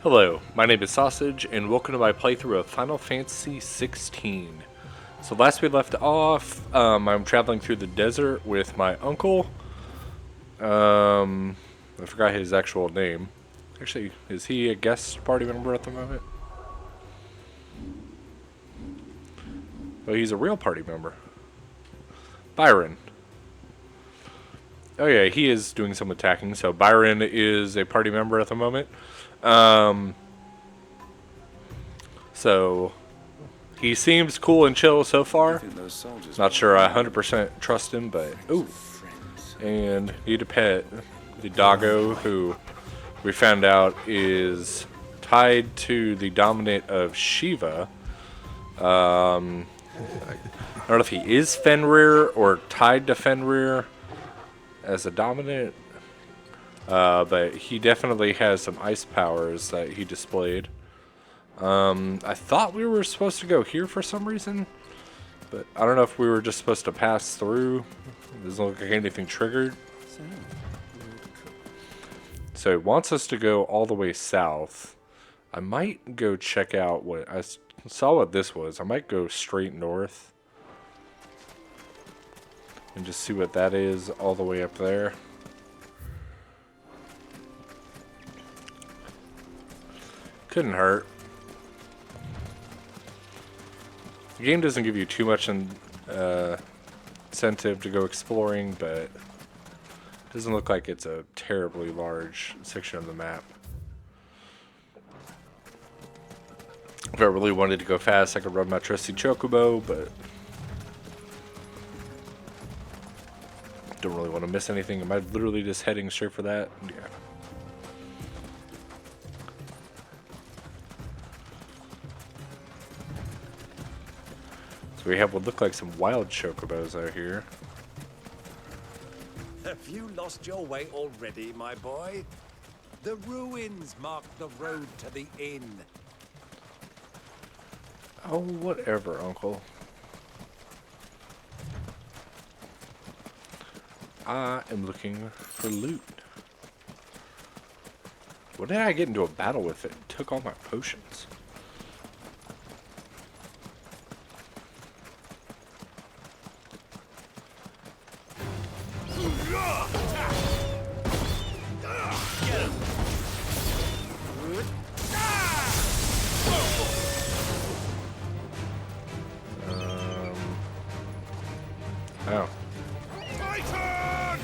Hello, my name is Sausage, and welcome to my playthrough of Final Fantasy XVI. So last we left off, I'm traveling through the desert with my uncle. I forgot his actual name. Actually, is he a guest party member at the moment? Oh, he's a real party member. Byron. Oh yeah, he is doing some attacking, so Byron is a party member at the moment. So he seems cool and chill so far. Not sure I 100% trust him, but ooh. And need a pet. The doggo, who we found out is tied to the dominant of Shiva. I don't know if he is Fenrir or tied to Fenrir as a dominant. But he definitely has some ice powers that he displayed. I thought we were supposed to go here for some reason, but I don't know if we were just supposed to pass through. It doesn't look like anything triggered. So it wants us to go all the way south. I might go check out what I saw what this was. I might go straight north and just see what that is all the way up there. Couldn't hurt. The game doesn't give you too much incentive to go exploring, but it doesn't look like it's a terribly large section of the map. If I really wanted to go fast, I could run my trusty Chocobo, but don't really want to miss anything. Am I literally just heading straight for that? Yeah. We have what look like some wild chocobos out here. Have you lost your way already, my boy? The ruins mark the road to the inn. Oh, whatever, Uncle. I am looking for loot. What did I get into a battle with it? It took all my potions. Oh. Titan!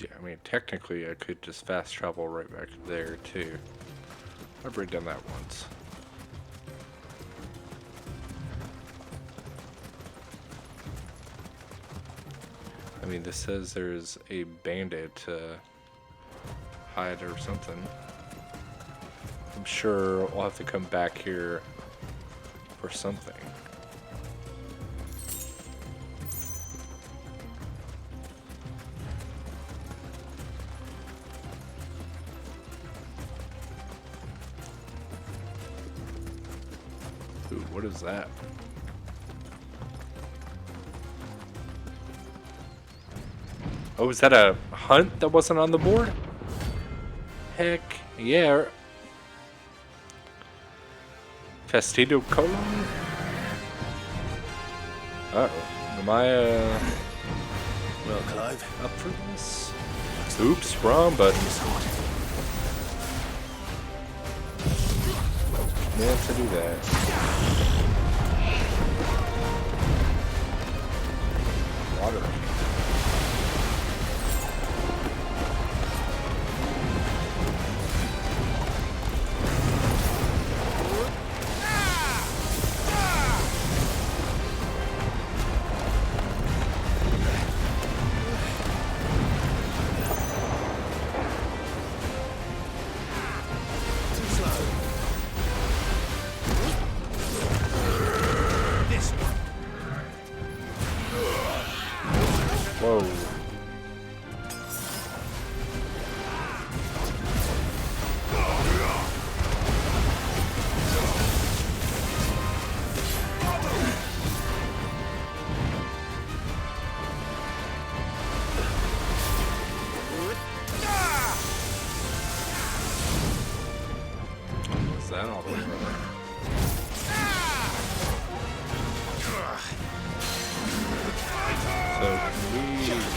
Yeah, I mean, technically I could just fast travel right back there too. I've already done that once. I mean, this says there's a bandit hide or something. I'm sure we'll have to come back here for something. Ooh, what is that? Oh, is that a hunt that wasn't on the board? Heck yeah. Fastidio Colon? Uh-oh. Am I, Well, Clive. up for this? Oops, wrong buttons. Meant to do that. Water.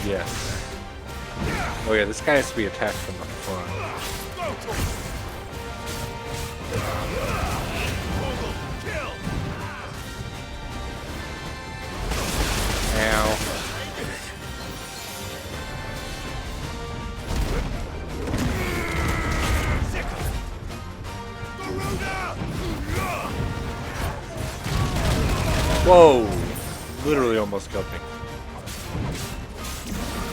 Yes. Oh yeah, this guy has to be attacked from the front. Ow. Whoa! Literally almost killed me.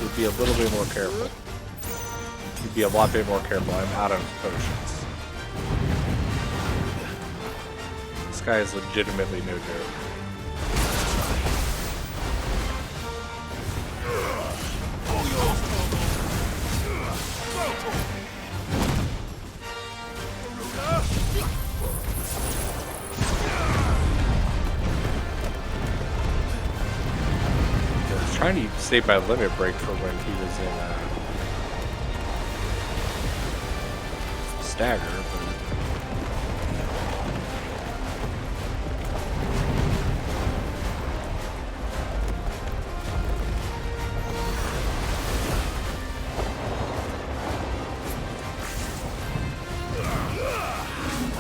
Would be a little bit more careful. You'd be a lot bit more careful. I'm out of potions. This guy is legitimately no joke. Trying to save my limit break for when he was in stagger, but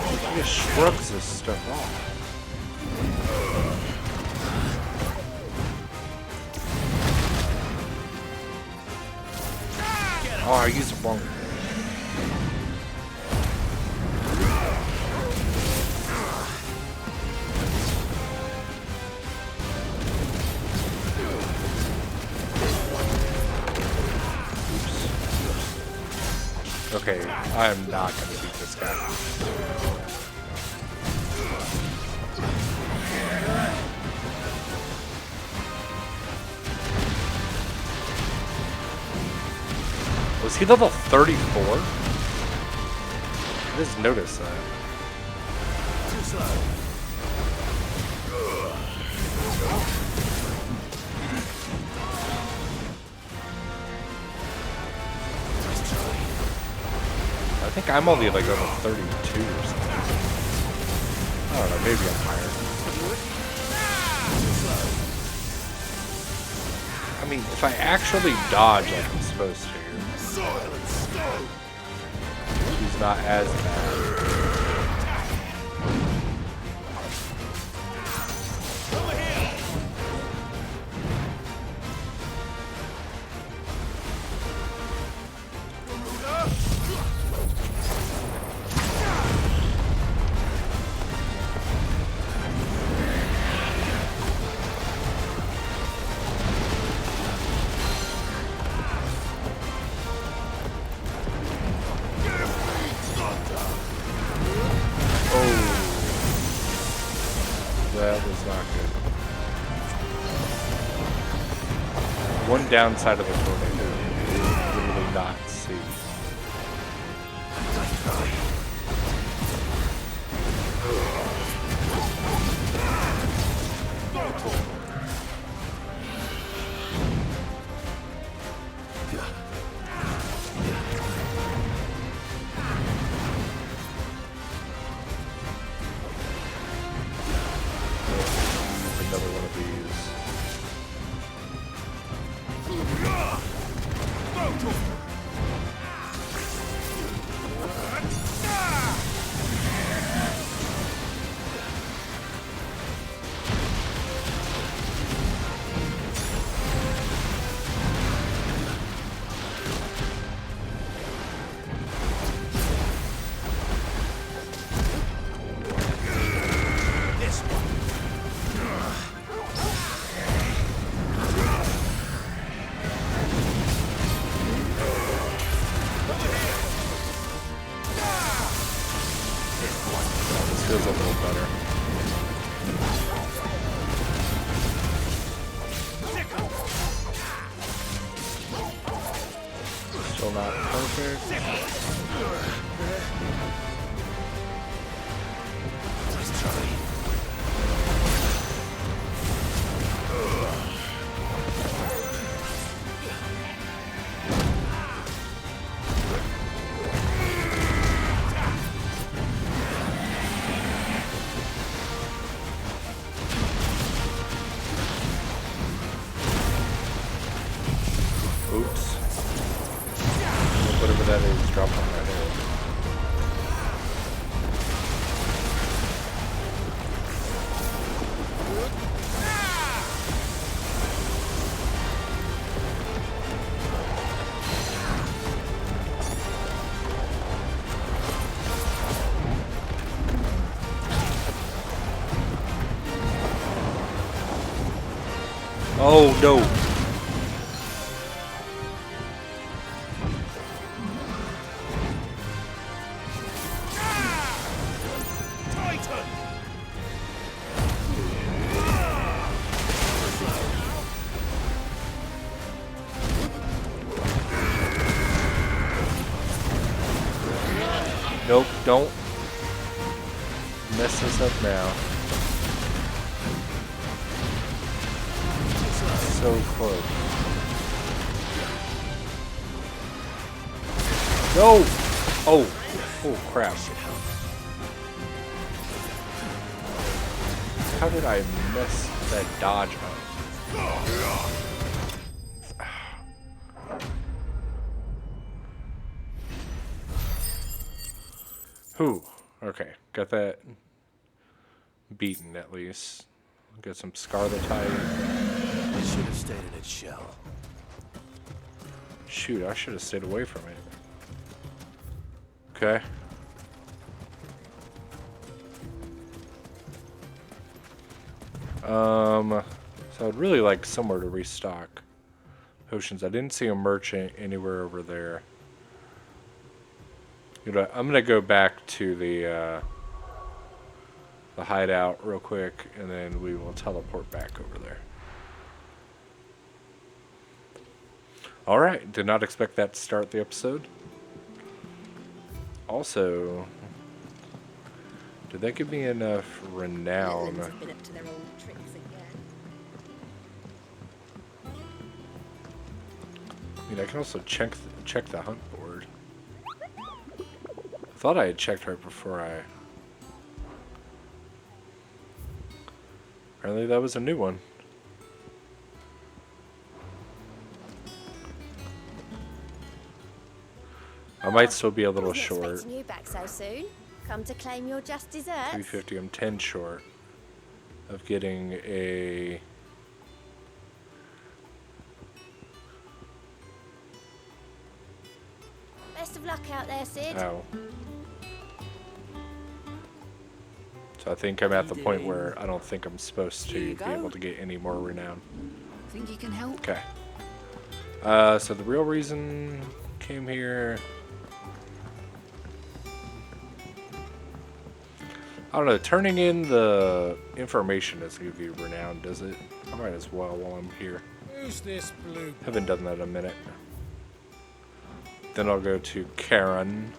he just shrugs this stuff off. Oh, I used the wrong. Oops. Okay, I am not going to beat this guy. Was he level 34? I just noticed that. Too slow. I think I'm only like level 32 or something. I don't know, maybe I'm higher. I mean, if I actually dodge like I'm supposed to, he's not as bad. That was not good. One downside of the tornado is literally not see. Another one of these. This feels a little better. Still not perfect. that is dropped on my head. Oh no! Titan! Nope, don't mess this up now. So close. No! Oh! Oh crap. How did I mess that dodge up? Whew. Okay, got that beaten at least. Got some Scarlet Tide. It should have stayed in its shell. Shoot, I should have stayed away from it. Okay. So I'd really like somewhere to restock potions. I didn't see a merchant anywhere over there. You know, I'm gonna go back to the hideout real quick, and then we will teleport back over there. All right, did not expect that to start the episode. Also, did that give me enough renown? Have been up to their old tricks again. I mean, I can also check the hunt board. I thought I had checked right before I... Apparently that was a new one. I might still be a little Wasn't short. expecting you back so soon. Come to claim your just desserts. 350. I'm 10 short of getting a... Best of luck out there, Sid. Ow. So I think I'm at the point where I don't think I'm supposed to be able to get any more renown. Think you can help? Okay. So the real reason came here... I don't know, turning in the information doesn't give you renown, does it? I might as well while I'm here. Who's this blue? Haven't done that in a minute. Then I'll go to Karen.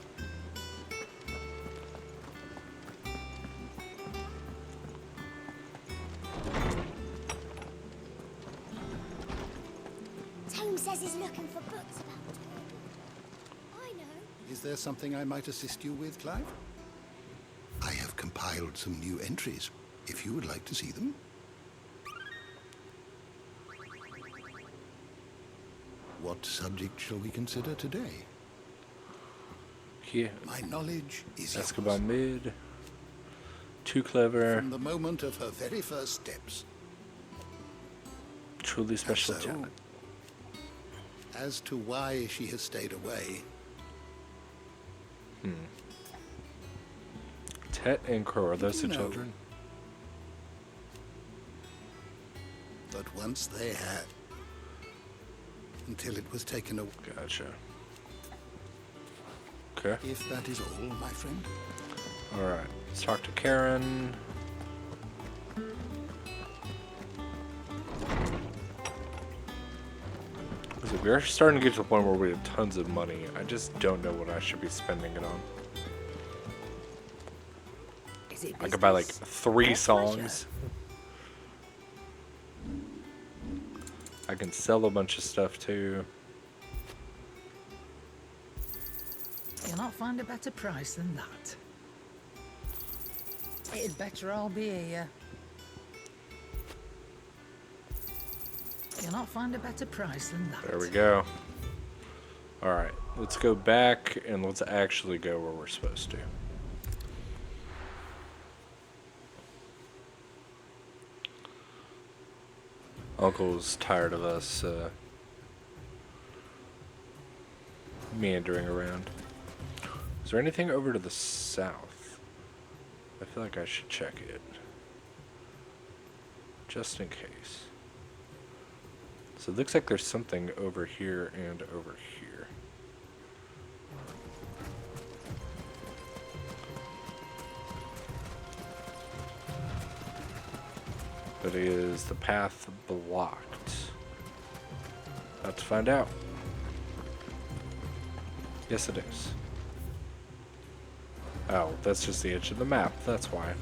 Tome says he's looking for books about Toby. I know. Is there something I might assist you with, Clive? I have compiled some new entries, if you would like to see them. What subject shall we consider today? Yeah. My knowledge is Escobar yours. mid. Too clever. From the moment of her very first steps. Truly special So, talent. as to why she has stayed away, Tet and Crow, are those the you know? children? but once they had, until it was taken away. Gotcha. Okay. If that is all, my friend. Alright. Let's talk to Karen. Listen, we are starting to get to the point where we have tons of money. I just don't know what I should be spending it on. Is it I could buy like business 3 or songs. pleasure? I can sell a bunch of stuff too. You'll not find a better price than that. It'd better all be here. You'll not find a better price than that. There we go. Alright. Let's go back and let's actually go where we're supposed to. Uncle's tired of us meandering around. Is there anything over to the south? I feel like I should check it. Just in case. So it looks like there's something over here and over here. But is the path blocked? About to find out. Yes, it is. Oh, that's just the edge of the map. That's why.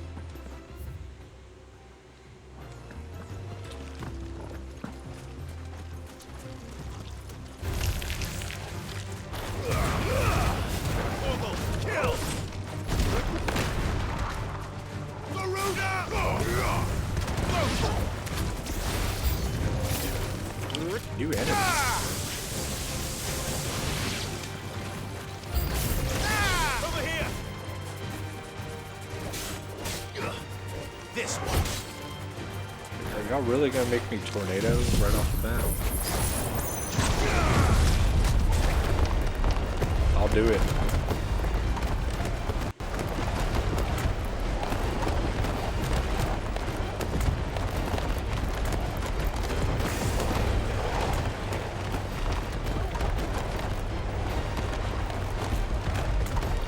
New enemy. Over here. This one. Are y'all really gonna make me tornadoes right off the bat? I'll do it.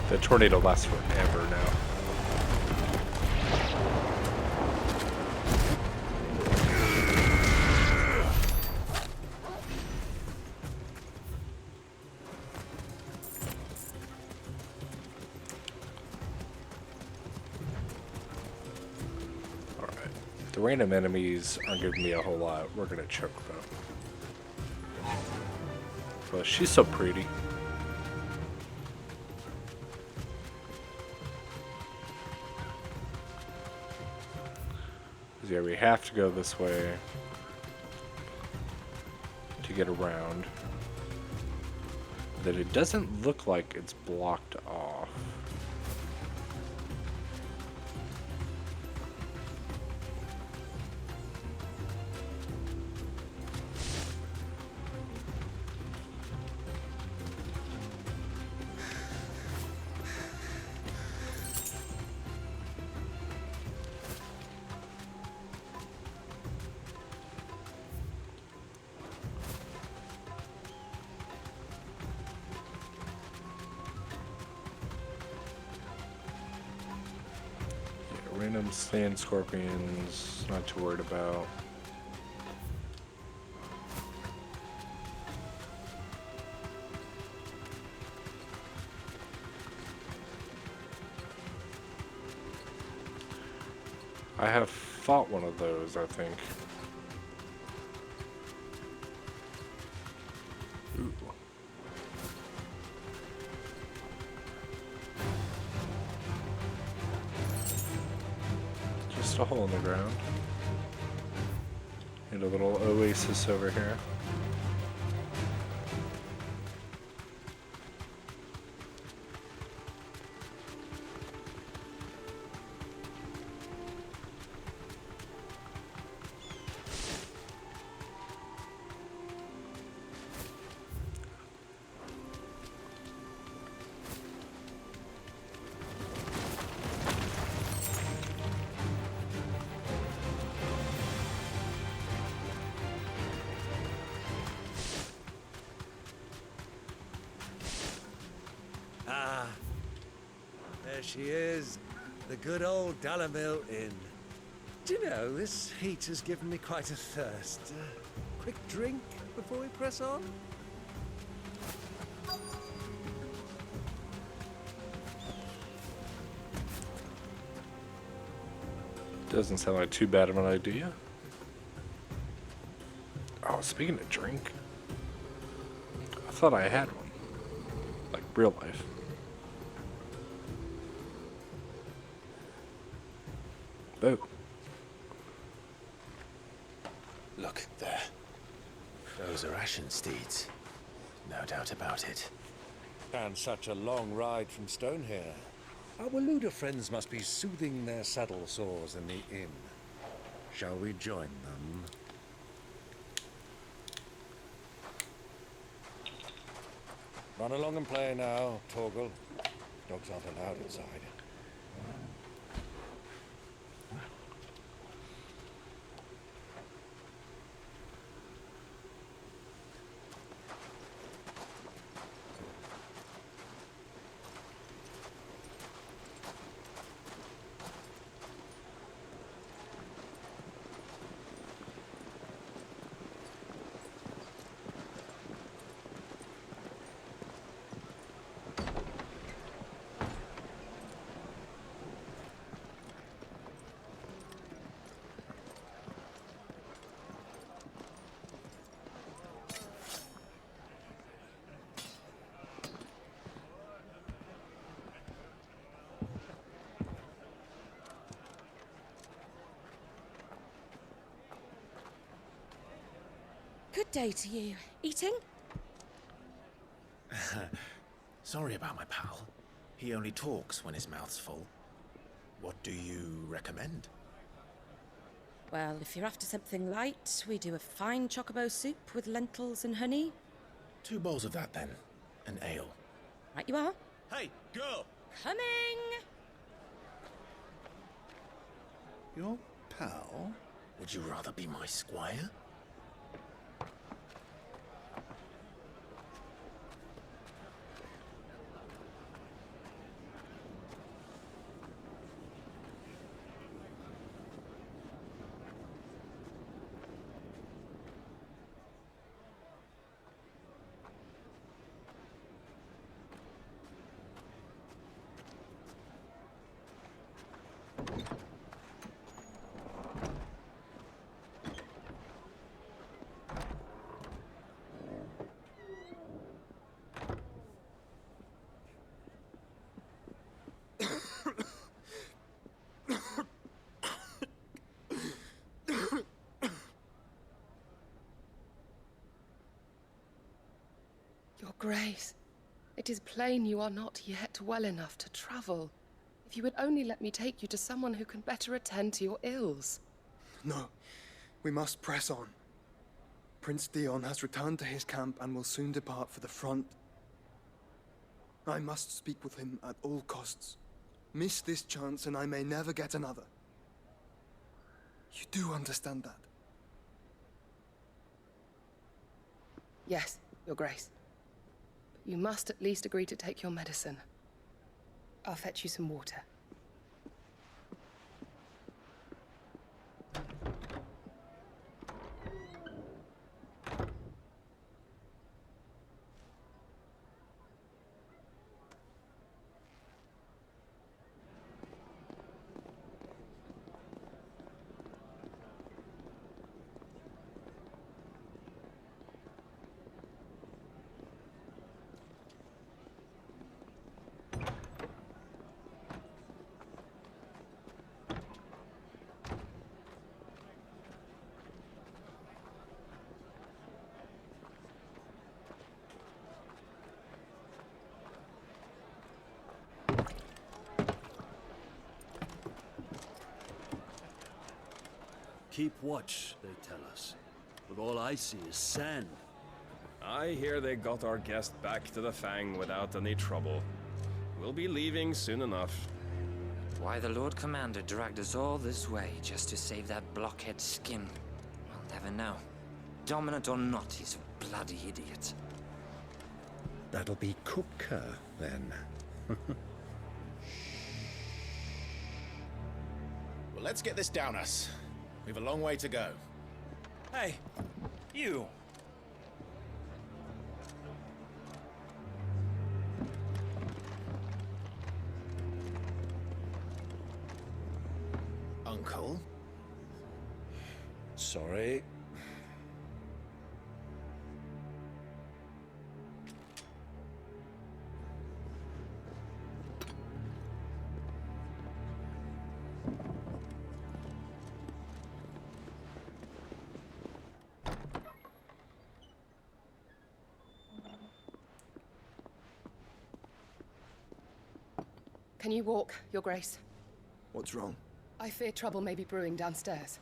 The tornado lasts forever now. Alright. The random enemies aren't giving me a whole lot. We're gonna choke though. But she's so pretty. Yeah, we have to go this way to get around. That it doesn't look like it's blocked off. Random sand scorpions, not too worried about. I have fought one of those, I think. Ooh. Just a hole in the ground. And a little oasis over here. Ah, there she is, the good old Dalamil Inn. Do you know, this heat has given me quite a thirst. Quick drink before we press on? Doesn't sound like too bad of an idea. Oh, speaking of drink, I thought I had one. Like real life. Boo. Look there. Those are Ashen steeds. No doubt about it. And such a long ride from Stonehair. Our Waluda friends must be soothing their saddle sores in the inn. Shall we join them? Run along and play now, Torgal. Dogs aren't allowed inside. Good day to you. Eating? Sorry about my pal. He only talks when his mouth's full. What do you recommend? Well, if you're after something light, we do a fine chocobo soup with lentils and honey. 2 bowls of that then. An ale. Right you are. Hey, girl! Coming! Your pal? Would you rather be my squire? Your Grace, it is plain you are not yet well enough to travel. If you would only let me take you to someone who can better attend to your ills. No, we must press on. Prince Theon has returned to his camp and will soon depart for the front. I must speak with him at all costs. Miss this chance and I may never get another. You do understand that? Yes, Your Grace. But you must at least agree to take your medicine. I'll fetch you some water. Keep watch, they tell us. But all I see is sand. I hear they got our guest back to the Fang without any trouble. We'll be leaving soon enough. Why the Lord Commander dragged us all this way just to save that blockhead skin, we'll never know. Dominant or not, he's a bloody idiot. That'll be Cooker, then. Well, let's get this down us. We've a long way to go. Hey, you! Uncle? Sorry. Can you walk, Your Grace? What's wrong? I fear trouble may be brewing downstairs.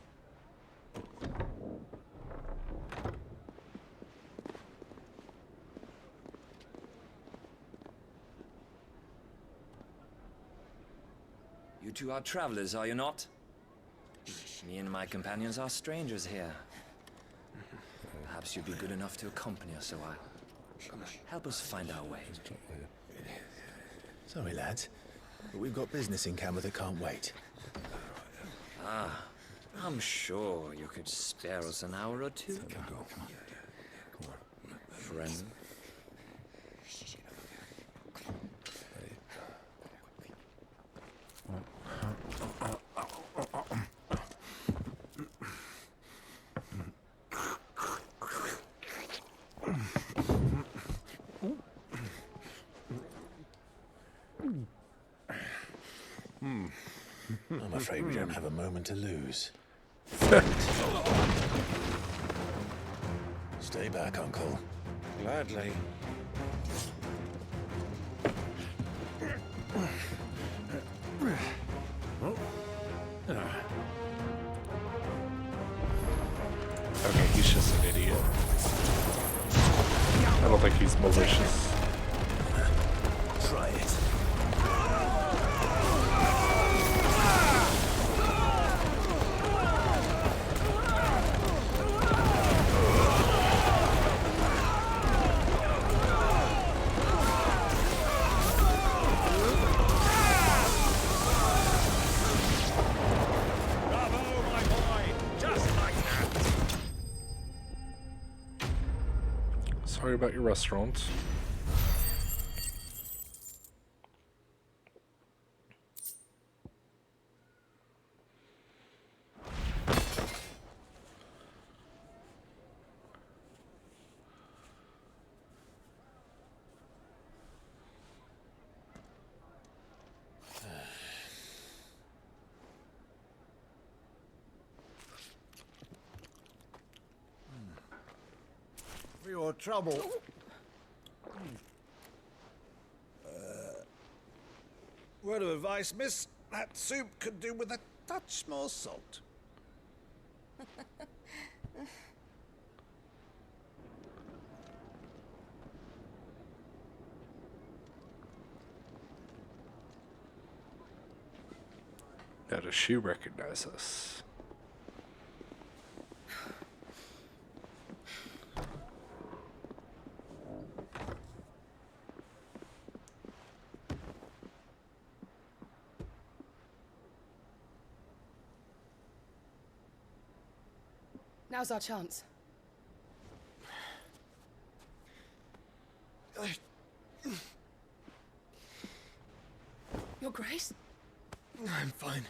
You two are travelers, are you not? Me and my companions are strangers here. Perhaps you'd be good enough to accompany us a while. Help us find our way. Sorry, lads, but we've got business in Camber that can't wait. Ah, I'm sure you could spare us an hour or two. Friend. I'm afraid we don't have a moment to lose. Stay back, Uncle. Gladly. Okay, he's just an idiot. I don't think he's malicious. Try it. Sorry about your restaurant. For your trouble. Word of advice, miss. That soup could do with a touch more salt. Now does she recognize us? Now's our chance. Your Grace? I'm fine.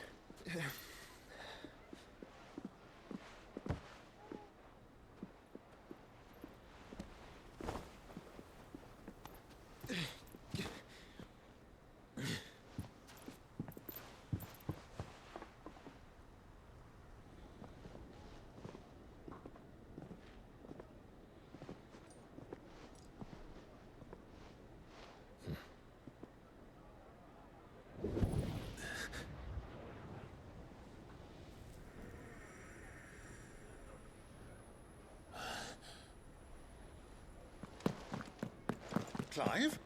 Clive?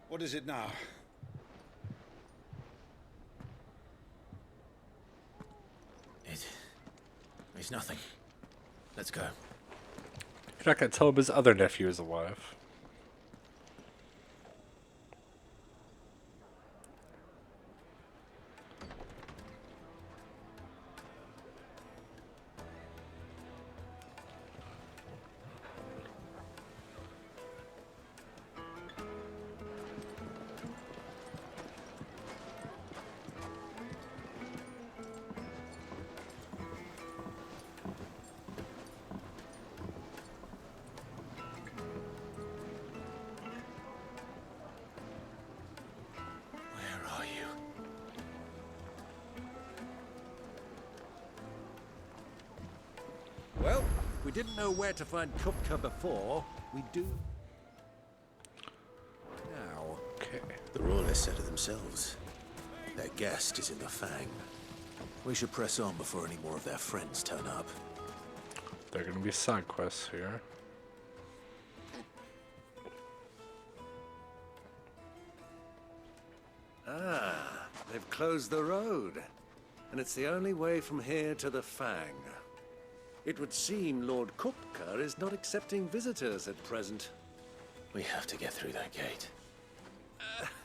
What is it now? It's nothing. Let's go. You're not gonna tell him his other nephew is alive. Well, we didn't know where to find Kupka before. We do now. Okay. The royalists said it themselves. Their guest is in the Fang. We should press on before any more of their friends turn up. There are going to be side quests here. Ah, they've closed the road. And it's the only way from here to the Fang. It would seem Lord Kupka is not accepting visitors at present. We have to get through that gate.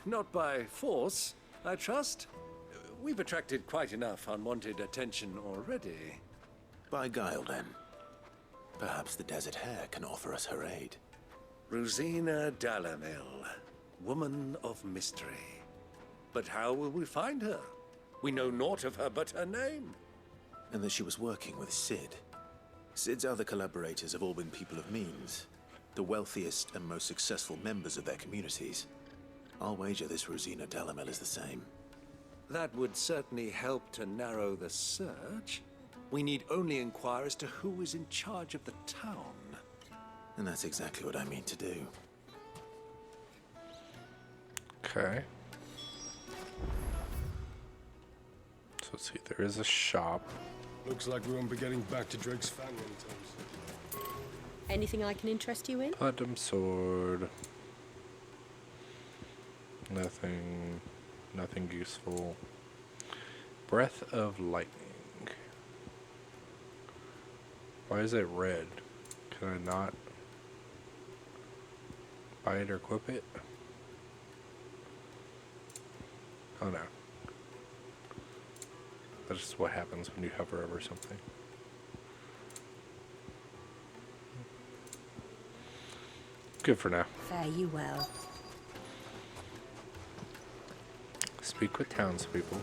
Not by force, I trust. We've attracted quite enough unwanted attention already. By guile, then. Perhaps the Desert Hare can offer us her aid. Rosina Dalamil, woman of mystery. But how will we find her? We know naught of her but her name. And that she was working with Cid. Cid's other collaborators have all been people of means, the wealthiest and most successful members of their communities. I'll wager this Rosina Dalamil is the same. That would certainly help to narrow the search. We need only inquire as to who is in charge of the town. And that's exactly what I mean to do. Okay. So let's see, there is a shop. Looks like we won't be getting back to Drake's Fang anytime soon. Anything I can interest you in? Platinum sword. Nothing useful. Breath of lightning. Why is it red? Can I not buy it or equip it? Oh no. That's just what happens when you hover over something. Good for now. Fare you well. Speak with townspeople.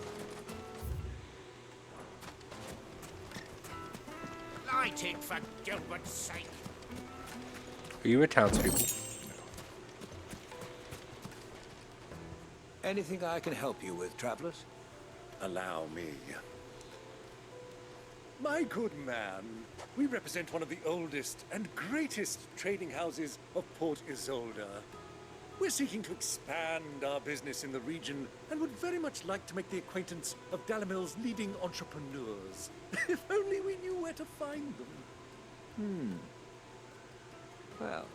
Light it for Gilbert's sake. Are you a townspeople? Anything I can help you with, travelers? Allow me. My good man, we represent one of the oldest and greatest trading houses of Port Isolde. We're seeking to expand our business in the region and would very much like to make the acquaintance of Dalamil's leading entrepreneurs. If only we knew where to find them. Well,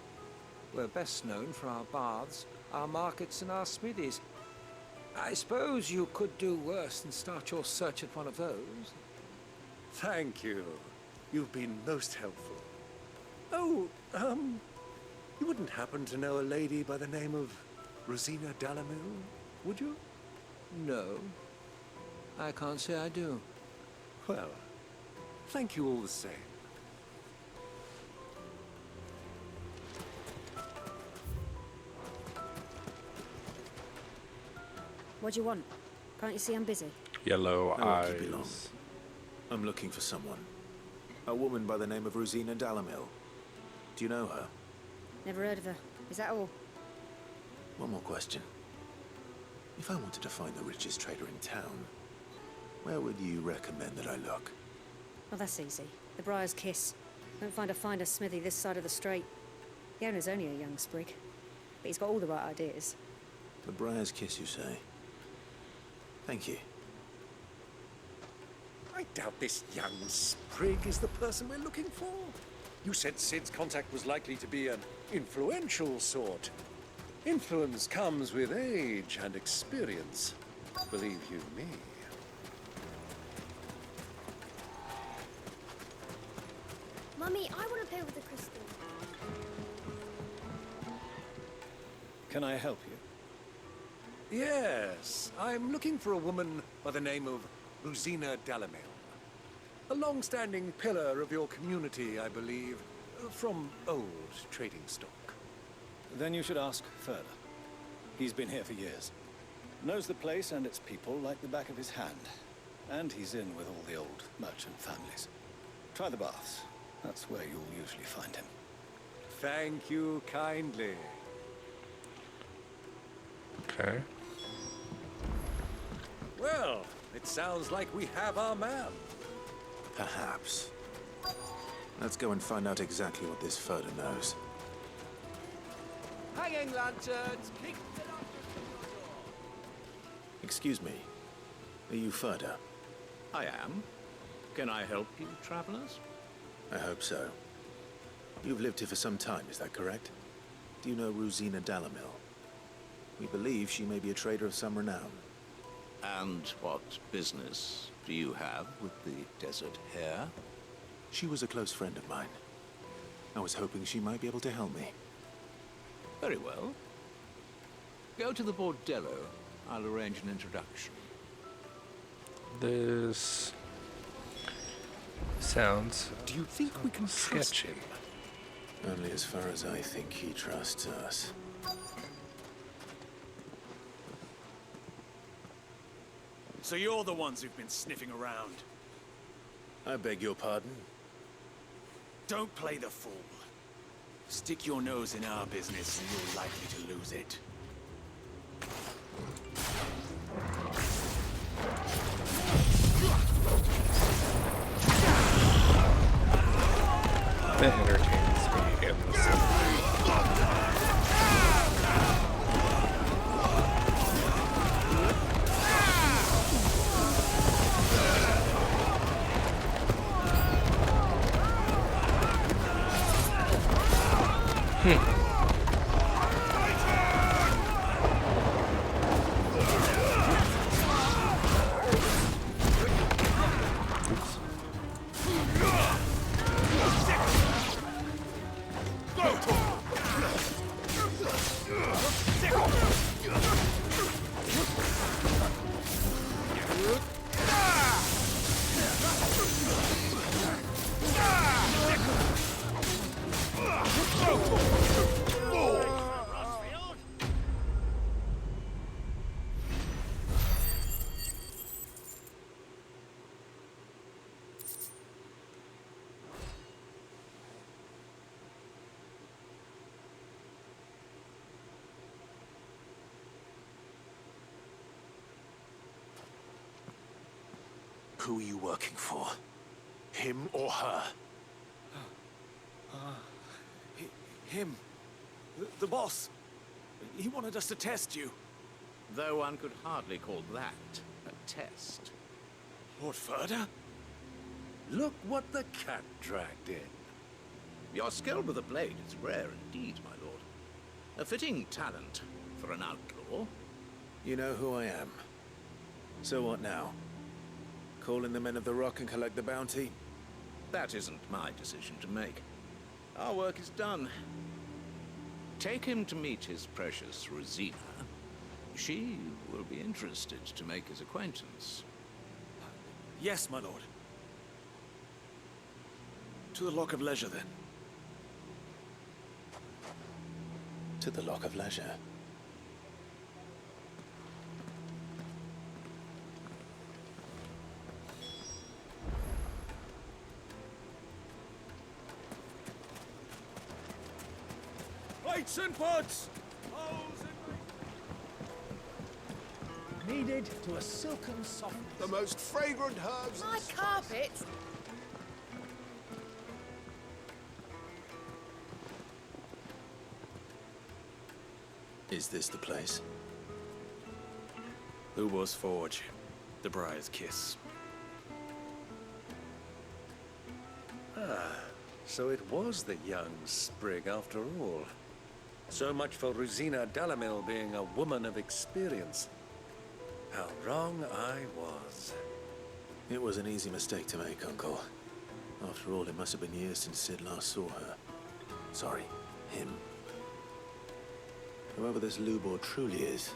we're best known for our baths, our markets, and our smithies. I suppose you could do worse than start your search at one of those. Thank you. You've been most helpful. Oh, you wouldn't happen to know a lady by the name of Rosina Dalamil, would you? No. I can't say I do. Well, thank you all the same. What do you want? Can't you see I'm busy? Yellow I won't keep you long. eyes. I'm looking for someone. A woman by the name of Rosina Dalamil. Do you know her? Never heard of her. Is that all? One more question. If I wanted to find the richest trader in town, where would you recommend that I look? Well, that's easy. The Briar's Kiss. Don't find a finer smithy this side of the strait. The owner's only a young sprig, but he's got all the right ideas. The Briar's Kiss, you say? Thank you. I doubt this young sprig is the person we're looking for. You said Cid's contact was likely to be an influential sort. Influence comes with age and experience. Believe you me. Mummy, I want to play with the crystal. Can I help you? Yes, I'm looking for a woman by the name of Rosina Dalamil. A long-standing pillar of your community, I believe, from old trading stock. Then you should ask further. He's been here for years. Knows the place and its people like the back of his hand. And he's in with all the old merchant families. Try the baths. That's where you'll usually find him. Thank you kindly. Okay. Well, it sounds like we have our man. Perhaps. Let's go and find out exactly what this Furder knows. Hanging lanterns! Keep Excuse me. Are you Furder? I am. Can I help you, travelers? I hope so. You've lived here for some time, is that correct? Do you know Rosina Dalamil? We believe she may be a trader of some renown. And what business do you have with the Desert Hare? She was a close friend of mine. I was hoping she might be able to help me. Very well. Go to the Bordello. I'll arrange an introduction. This sounds Do you think we can trust sketchy. him? Only as far as I think he trusts us. So you're the ones who've been sniffing around. I beg your pardon? Don't play the fool. Stick your nose in our business and you're likely to lose it. That entertains me endlessly. Who are you working for? Him or her? Him. The boss. He wanted us to test you. Though one could hardly call that a test. Lord Furder? Look what the cat dragged in. Your skill with a blade is rare indeed, my lord. A fitting talent for an outlaw. You know who I am. So what now? Call in the Men of the Rock and collect the bounty? That isn't my decision to make. Our work is done. Take him to meet his precious Rosina. She will be interested to make his acquaintance. Yes, my lord. To the Lock of Leisure, then. To the Lock of Leisure. Plates and pots! Kneaded to a silken softness. The most fragrant herbs. My carpet! Is this the place? Ubor's Forge. The Briar's Kiss. Ah, so it was the young sprig after all. So much for Rosina Dalamil being a woman of experience. How wrong I was. It was an easy mistake to make, Uncle. After all, it must have been years since Sid last saw her. Sorry, him. Whoever this Lubor truly is,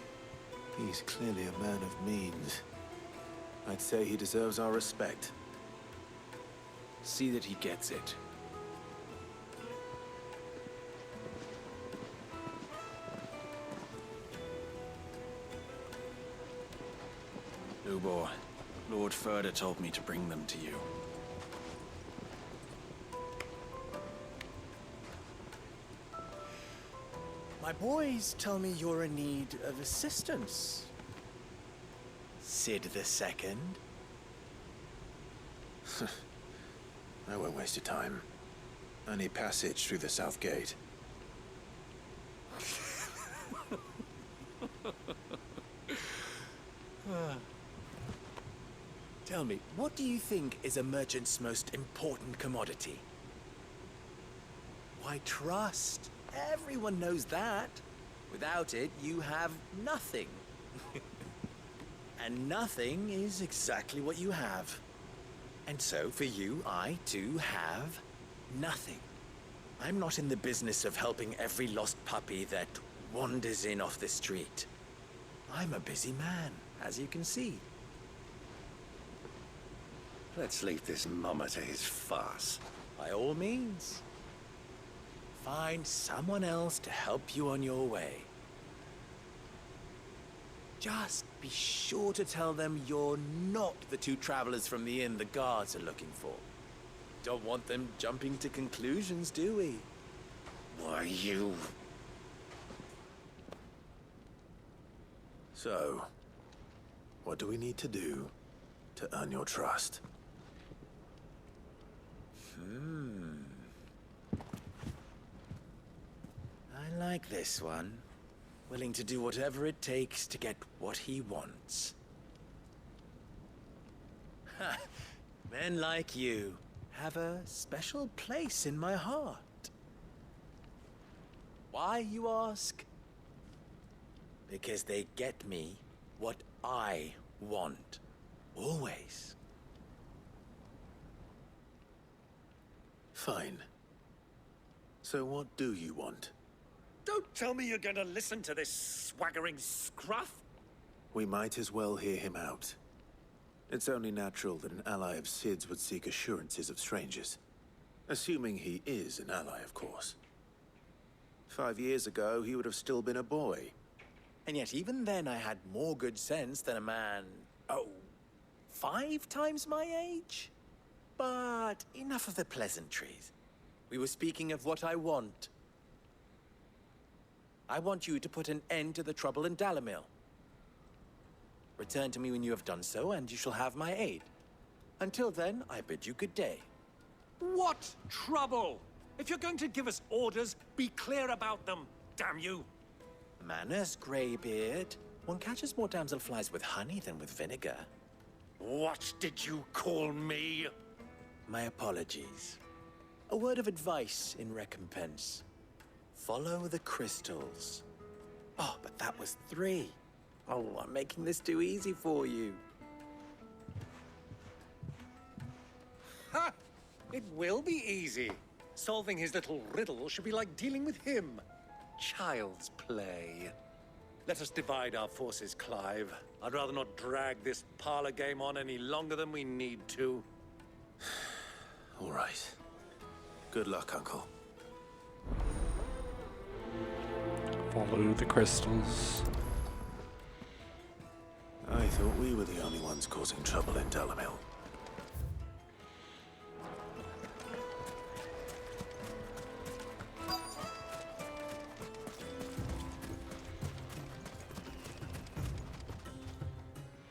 he's clearly a man of means. I'd say he deserves our respect. See that he gets it. Lubor, Lord Furder told me to bring them to you. My boys tell me you're in need of assistance. Sid the Second? I won't waste your time. Only passage through the south gate. Tell me, what do you think is a merchant's most important commodity? Why, trust. Everyone knows that. Without it, you have nothing. And nothing is exactly what you have. And so, for you, I, too, have nothing. I'm not in the business of helping every lost puppy that wanders in off the street. I'm a busy man, as you can see. Let's leave this mummer to his farce. By all means. Find someone else to help you on your way. Just be sure to tell them you're not the two travelers from the inn the guards are looking for. Don't want them jumping to conclusions, do we? Why, you... So, what do we need to do to earn your trust? I like this one. Willing to do whatever it takes to get what he wants. Ha! Men like you have a special place in my heart. Why, you ask? Because they get me what I want. Always. Fine. So what do you want? Don't tell me you're going to listen to this swaggering scruff. We might as well hear him out. It's only natural that an ally of Sid's would seek assurances of strangers. Assuming he is an ally, of course. 5 years ago, he would have still been a boy. And yet even then I had more good sense than a man, 5 times my age? But enough of the pleasantries. We were speaking of what I want. I want you to put an end to the trouble in Dalimil. Return to me when you have done so, and you shall have my aid. Until then, I bid you good day. What trouble? If you're going to give us orders, be clear about them, damn you. Manners, Greybeard. One catches more damselflies with honey than with vinegar. What did you call me? My apologies. A word of advice in recompense. Follow the crystals. Oh, but that was 3. Oh, I'm making this too easy for you. Ha! It will be easy. Solving his little riddle should be like dealing with him. Child's play. Let us divide our forces, Clive. I'd rather not drag this parlor game on any longer than we need to. All right. Good luck, Uncle. Follow the crystals. I thought we were the only ones causing trouble in Dalimil.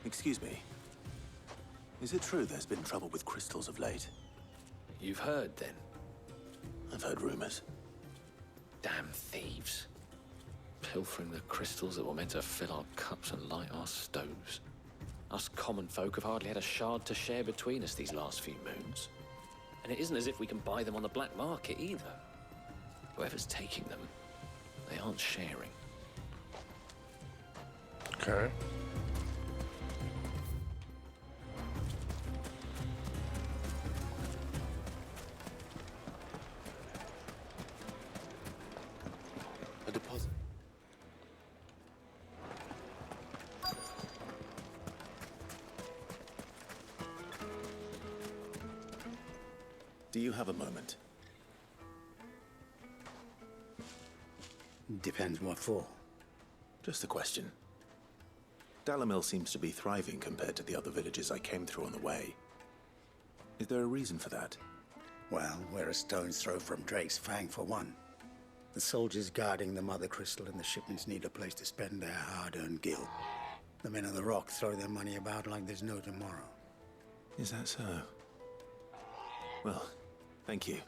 Excuse me. Is it true there's been trouble with crystals of late? You've heard, then? I've heard rumors. Damn thieves. Pilfering the crystals that were meant to fill our cups and light our stoves. Us common folk have hardly had a shard to share between us these last few moons. And it isn't as if we can buy them on the black market either. Whoever's taking them, they aren't sharing. Okay. A deposit. Do you have a moment? Depends what for. Just a question. Dalimil seems to be thriving compared to the other villages I came through on the way. Is there a reason for that? Well, we're a stone's throw from Drake's Fang, for one. The soldiers guarding the Mother Crystal and the shipments need a place to spend their hard-earned gil. The men of the Rock throw their money about like there's no tomorrow. Is that so? Well, thank you.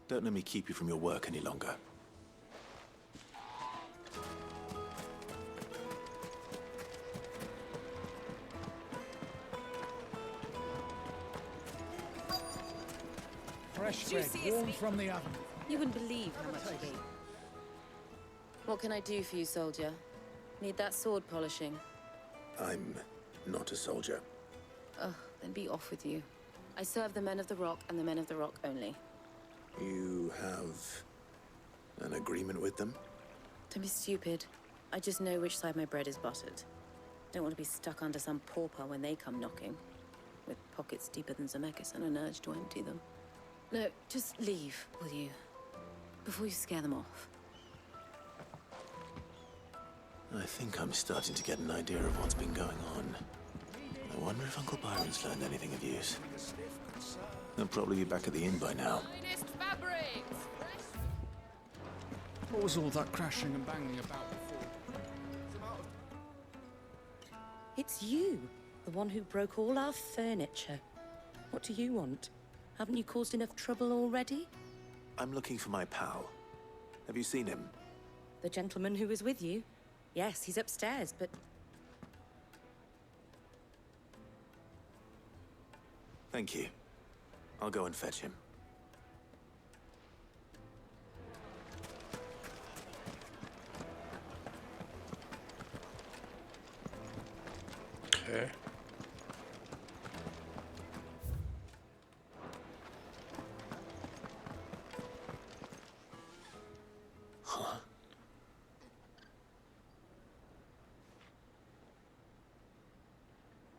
Don't let me keep you from your work any longer. Fresh bread, warm from the oven. You wouldn't believe how much I gave. What can I do for you, soldier? Need that sword polishing? I'm not a soldier. Ugh, then be off with you. I serve the men of the Rock and the men of the Rock only. You have an agreement with them? Don't be stupid. I just know which side my bread is buttered. Don't want to be stuck under some pauper when they come knocking. With pockets deeper than Zemeckis and an urge to empty them. No, just leave, will you? Before you scare them off. I think I'm starting to get an idea of what's been going on. I wonder if Uncle Byron's learned anything of use. They'll probably be back at the inn by now. What was all that crashing and banging about before? It's you, the one who broke all our furniture. What do you want? Haven't you caused enough trouble already? I'm looking for my pal. Have you seen him? The gentleman who was with you? Yes, he's upstairs, but... Thank you. I'll go and fetch him. Okay. Huh?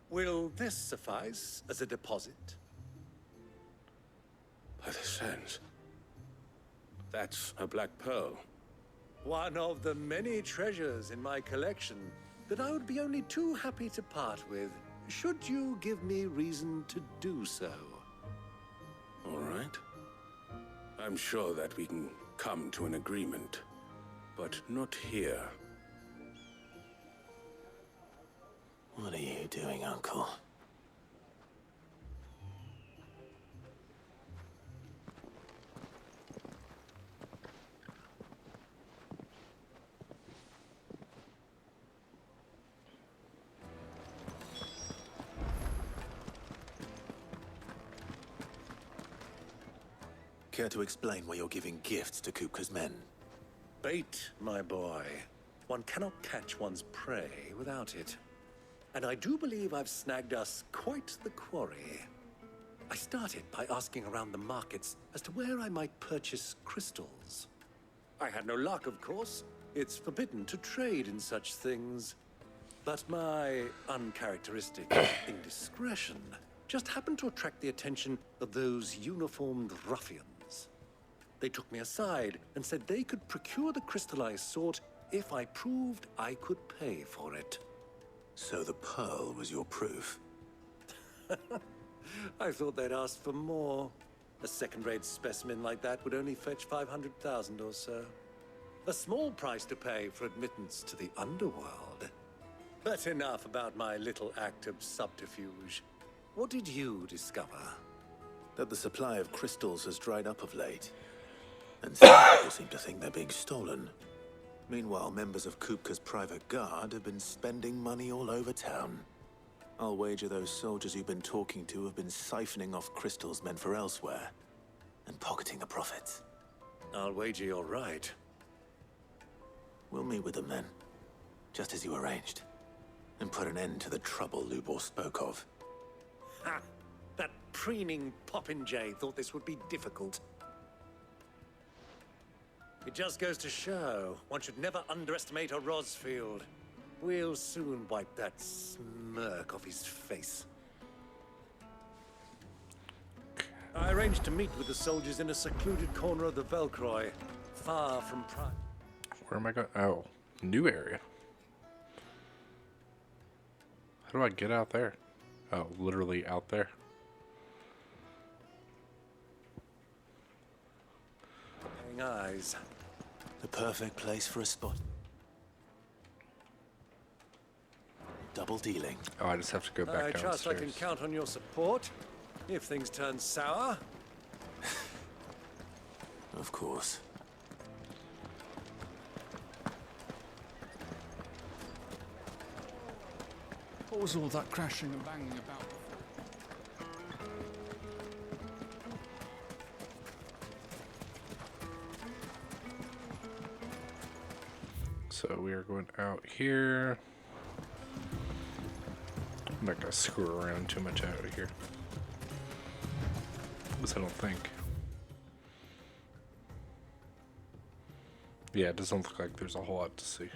Will this suffice as a deposit? By the sands. That's a black pearl. One of the many treasures in my collection that I would be only too happy to part with, should you give me reason to do so. All right. I'm sure that we can come to an agreement, but not here. What are you doing, Uncle? Care to explain why you're giving gifts to Kupka's men? Bait, my boy. One cannot catch one's prey without it. And I do believe I've snagged us quite the quarry. I started by asking around the markets as to where I might purchase crystals. I had no luck, of course. It's forbidden to trade in such things. But my uncharacteristic indiscretion just happened to attract the attention of those uniformed ruffians. They took me aside and said they could procure the crystal I sought if I proved I could pay for it. So the pearl was your proof? I thought they'd asked for more. A second-rate specimen like that would only fetch 500,000 or so. A small price to pay for admittance to the underworld. But enough about my little act of subterfuge. What did you discover? That the supply of crystals has dried up of late. And some people seem to think they're being stolen. Meanwhile, members of Kupka's private guard have been spending money all over town. I'll wager those soldiers you've been talking to have been siphoning off crystals meant for elsewhere, and pocketing the profits. I'll wager you're right. We'll meet with them then, just as you arranged, and put an end to the trouble Lubor spoke of. Ha! That preening popinjay thought this would be difficult. It just goes to show, one should never underestimate a Rosfield. We'll soon wipe that smirk off his face. I arranged to meet with the soldiers in a secluded corner of the Velcroy, far from Prime. Where am I going? Oh, new area. How do I get out there? Oh, literally out there. Eyes. The perfect place for a spot. Double dealing. Oh, I just have to go back I downstairs. trust I can count on your support if things turn sour. course. What was all that crashing and banging about? So we are going out here. I'm not gonna screw around too much out of here. At least I don't think. Yeah, it doesn't look like there's a whole lot to see.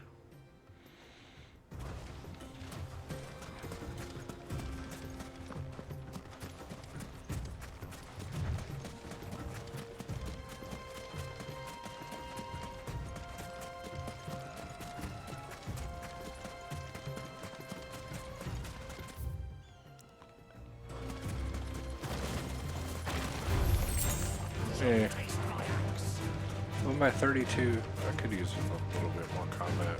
Yeah. Well, my 32, I could use a little bit more combat.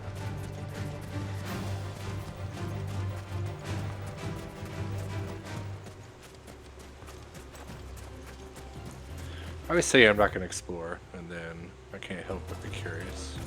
I always say I'm not going to explore, and then I can't help but be curious.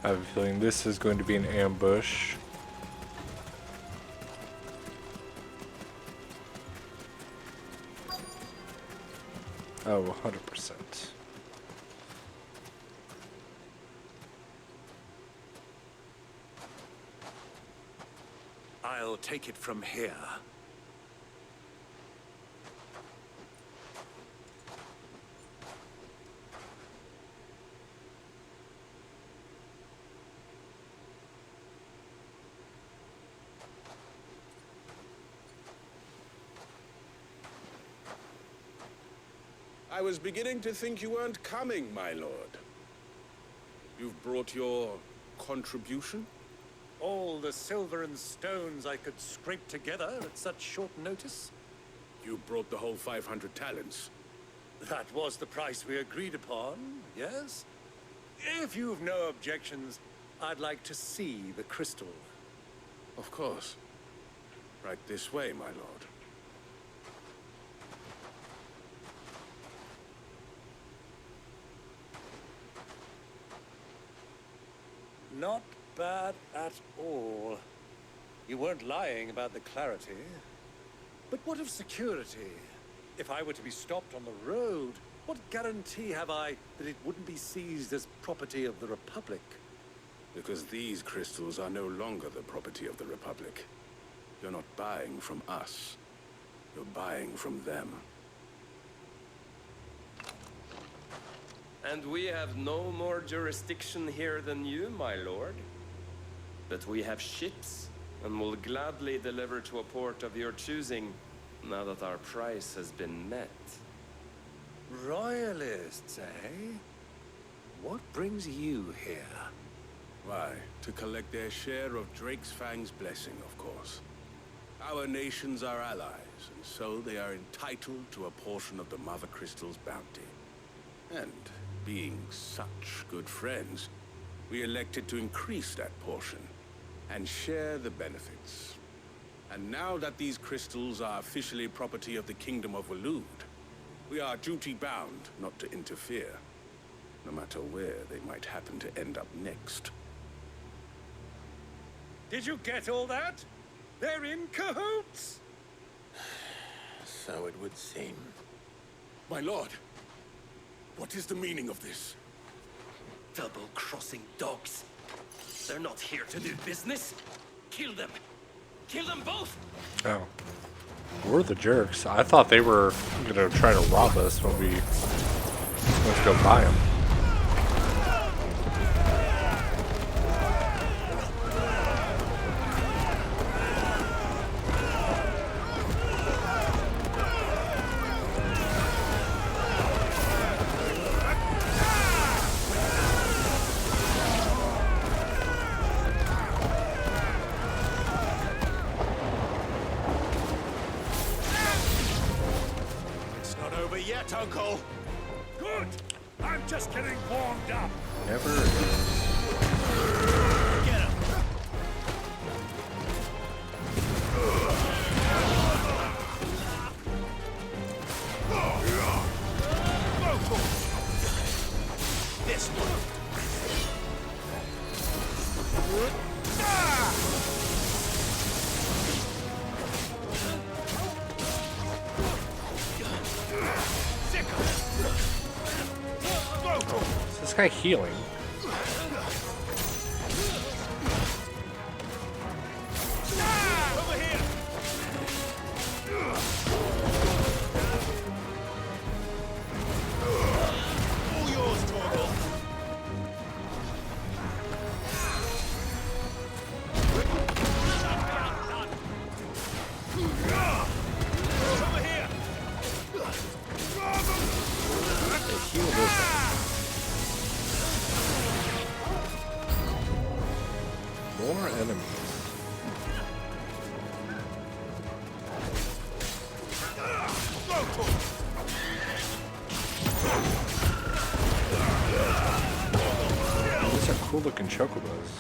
I have a feeling this is going to be an ambush. Oh, 100%. I'll take it from here. I was beginning to think you weren't coming, my lord. You've brought your contribution? All the silver and stones I could scrape together at such short notice? You brought the whole 500 talents. That was the price we agreed upon, yes? If you've no objections, I'd like to see the crystal. Of course. Right this way, my lord. Not bad at all. You weren't lying about the clarity. But what of security? If I were to be stopped on the road, what guarantee have I that it wouldn't be seized as property of the Republic? Because these crystals are no longer the property of the Republic. You're not buying from us. You're buying from them. And we have no more jurisdiction here than you, my lord. But we have ships, and will gladly deliver to a port of your choosing, now that our price has been met. Royalists, eh? What brings you here? Why, to collect their share of Drake's Fang's blessing, of course. Our nations are allies, and so they are entitled to a portion of the Mother Crystal's bounty. And being such good friends, we elected to increase that portion and share the benefits. And now that these crystals are officially property of the Kingdom of Waloed, we are duty-bound not to interfere, no matter where they might happen to end up next. Did you get all that? They're in cahoots! So it would seem. My lord, what is the meaning of this? Double-crossing dogs. They're not here to do business. Kill them. Kill them both! Oh. We're the jerks. I thought they were gonna try to rob us when we went to go buy them. that, Uncle? Good. I'm just getting warmed up. Never is. Get him. This one. Is this guy healing? Over here. All yours, Torgal. Over here. They heal this one. More enemies. These are cool looking chocobos.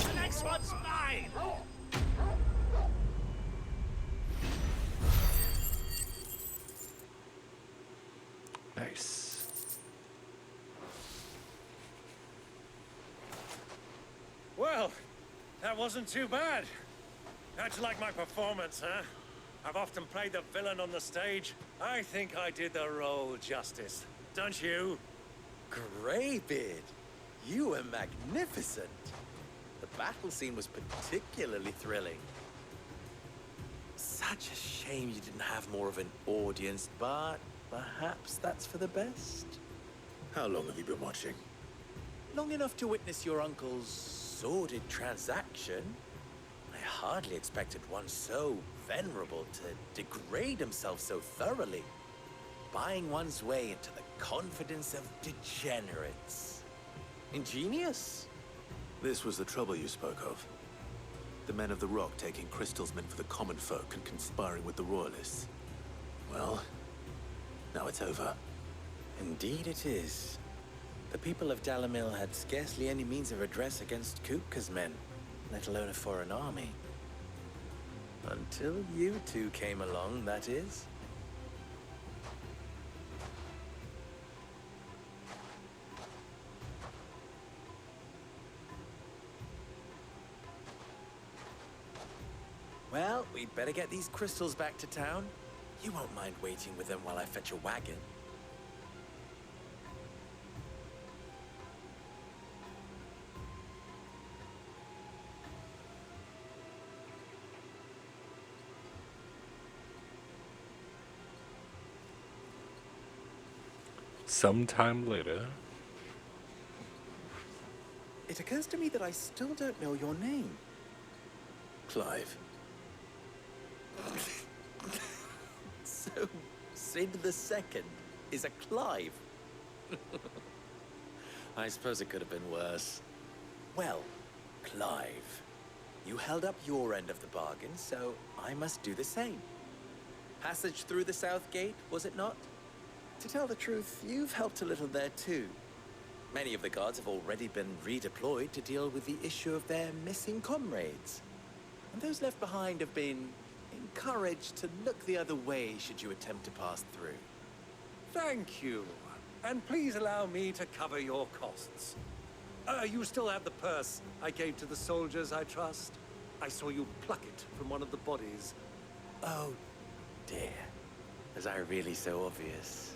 The next one's mine. Nice. Well, that wasn't too bad. How'd you like my performance, huh? I've often played the villain on the stage. I think I did the role justice. Don't you? Greybeard, you were magnificent. The battle scene was particularly thrilling. Such a shame you didn't have more of an audience, but perhaps that's for the best. How long have you been watching? Long enough to witness your uncle's sordid transaction. I hardly expected one so venerable to degrade himself so thoroughly, buying one's way into the confidence of degenerates. Ingenious. This was the trouble you spoke of. The men of the Rock taking crystals meant for the common folk and conspiring with the Royalists. Well, now it's over. Indeed it is. The people of Dalamil had scarcely any means of redress against Kupka's men, let alone a foreign army. Until you two came along, that is. Well, we'd better get these crystals back to town. You won't mind waiting with them while I fetch a wagon. Sometime later. It occurs to me that I still don't know your name. Clive. So, Sid the Second is a Clive. I suppose it could have been worse. Well, Clive, you held up your end of the bargain, so I must do the same. Passage through the South Gate, was it not? To tell the truth, you've helped a little there too. Many of the guards have already been redeployed to deal with the issue of their missing comrades. And those left behind have been encouraged to look the other way should you attempt to pass through. Thank you. And please allow me to cover your costs. You still have the purse I gave to the soldiers, I trust? I saw you pluck it from one of the bodies. Oh, dear. Was I really so obvious?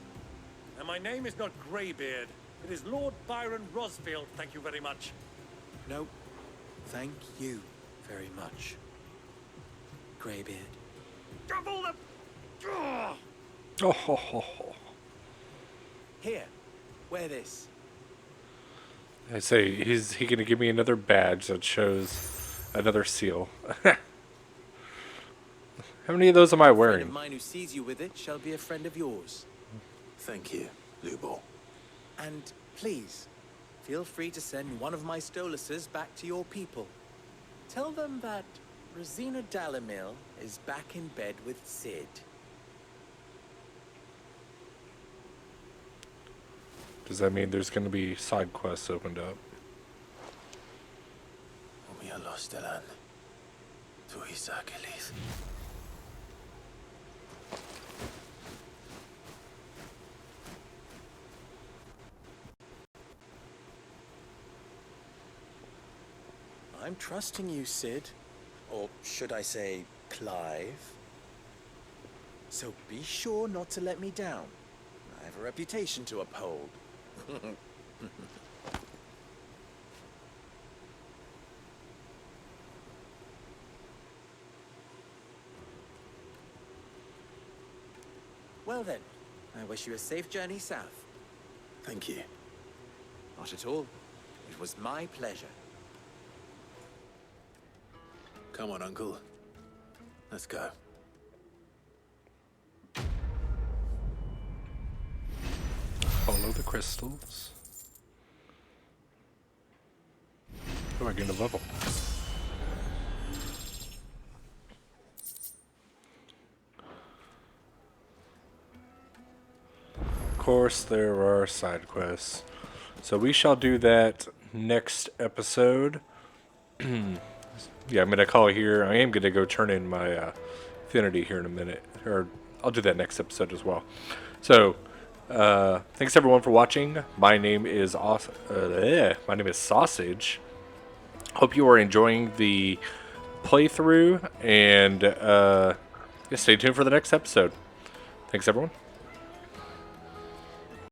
And my name is not Greybeard. It is Lord Byron Rosfield, thank you very much. No, thank you very much, Greybeard. Double the... Oh, ho, ho, ho. Here, wear this. I say, he gonna give me another badge that shows another seal. How many of those am I A friend wearing? of mine who sees you with it shall be a friend of yours. Thank you, Lubor. And please, feel free to send one of my Stoluses back to your people. Tell them that Rosina Dalamil is back in bed with Cid. Does that mean there's going to be side quests opened up? I'm trusting you, Cid. Or should I say, Clive? So be sure not to let me down. I have a reputation to uphold. Well then, I wish you a safe journey south. Thank you. Not at all. It was my pleasure. Come on, Uncle. Let's go. Follow the crystals. Oh, I gained a level. Of course, there are side quests. So we shall do that next episode. Yeah, I'm going to call it here. I am going to go turn in my affinity here in a minute. Or I'll do that next episode as well. So, thanks everyone for watching. My name is Sausage. Hope you are enjoying the playthrough. And stay tuned for the next episode. Thanks everyone.